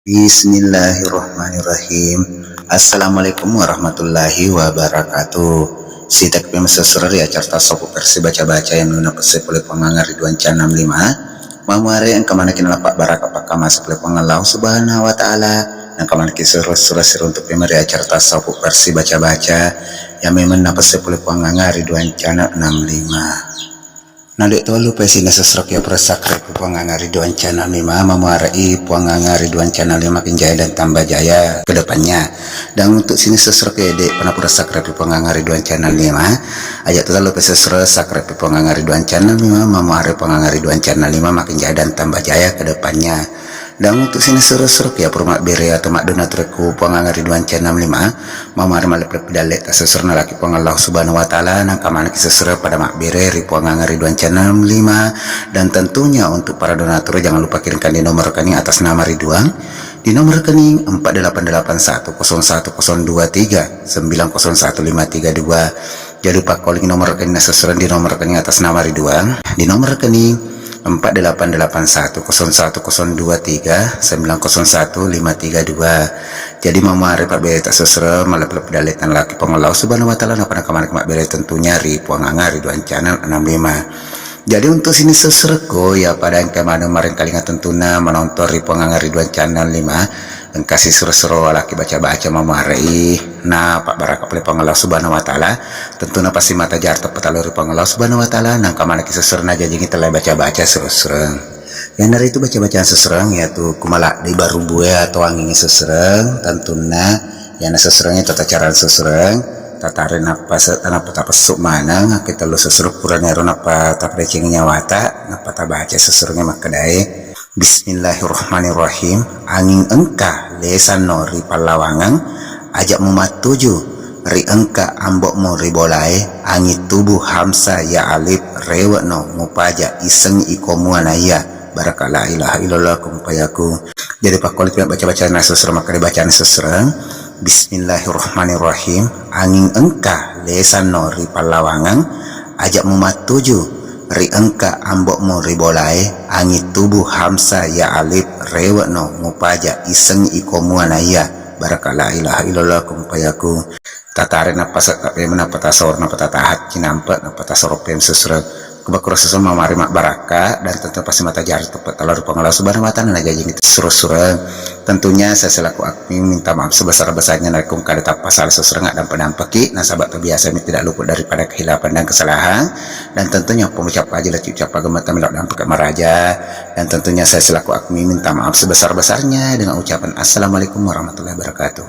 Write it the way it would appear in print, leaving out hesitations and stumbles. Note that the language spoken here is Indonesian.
Bismillahirrahmanirrahim. Assalamualaikum warahmatullahi wabarakatuh. Sidak pemesesuri acarta sopo persi baca-baca yang nuna pesi pulih pengangar Ridwan Can 65. Mamare yang kemana kina lapak baraka pakka masuk pulih pengalau subhanahu wa ta'ala. Yang kemana kisah surah untuk pemeri acarta sopo persi baca-baca yang memang napesi pulih pengangar Ridwan Can 65. Nalik tu lupa sini sesrok ya persakre puanganga Ridwan Can 65 memuarai puanganga Ridwan Can 65 makin jaya dan tambah jaya ke depannya. Dan untuk sini sesrok ya dek pernah persakre puanganga Ridwan Can 65 ajak tu lupa sesrok sakre puanganga Ridwan Can 65 memuarai puanganga Ridwan Can 65 makin jaya dan tambah jaya ke depannya. Dan untuk sini seruk-seruk ya permak bere atau mak donatreku puanganga Ridwan Can 65 mamar malep dalek tak seserna laki puang Allah subhanahu wa ta'ala nang kamana kisah pada mak bere ri puanganga Ridwan Can 65. Dan tentunya untuk para donatur jangan lupa kirimkan di nomor rekening atas nama Ridwan di nomor rekening 4881010239015332. Jangan lupa calling nomor rekening sesuai di nomor rekening atas nama Ridwan di nomor rekening 48810123901532. Jadi mamare Pak Bere tak sesera malap pedaletan laki pengelau subhanahu wa ta'ala napa kemana kemak bere tentunya ri puanganga Ridwan Can 65. Jadi untuk sini sesereko ya pada yang kemana kemarin kalingan tentunya menonton ri puanganga Ridwan Can 65 dan kasih suruh-suruh laki baca-baca mamarai nah Pak Baraka pele pengelau subhanahu wa ta'ala tentunya pasti mata jarta petaluri pengelau subhanahu wa ta'ala nang kamana kisah serna jadi kita telah baca-baca sesereng yang dari itu bacaan sesereng yaitu kumalak di baru buaya atau anginnya sesereng tentunya yang seserengnya tata cara sesereng tatarin apa tanapa tapesuk mana kita lu seseruk puranero napa taprecingnya wata napa tabaca seserengnya makadai. Bismillahirrahmanirrahim. Angin engka lesan no ri palawangan ajak mumat tuju ri engka ambok mo ri bolai angin tubuh hamsa ya alif rewa no mupaja iseng ikomuanaya barakala ilaha illallah kumpayaku. Jadi pak kolik baca-baca nasusra maka dibacaan seserang. Bismillahirrahmanirrahim. Angin engka lesan no ri palawangan ajak mumat tuju ri engka ambok mo ribolai angin tubuh hamsa ya alif rewa no mupaja iseng ikomuanaya barakala ilaha illallah kumpayaku. Tatare napa sakape menapa tasor napa tatahat kinampa napa tasor pem sesrek kebakro sesama mari mak baraka dan tentu pasti mata jari tepat talor pengelau subhanahu wa ta'ala naga jing surah tentunya saya selaku admin minta maaf sebesar-besarnya nakum kada tak pasal seserengak dan penampaki nasabak terbiasa ini tidak luput daripada kehilapan dan kesalahan dan tentunya pengucap aja lah ucap gemata melak dan pekat meraja dan tentunya saya selaku admin minta maaf sebesar-besarnya dengan ucapan assalamualaikum warahmatullahi wabarakatuh.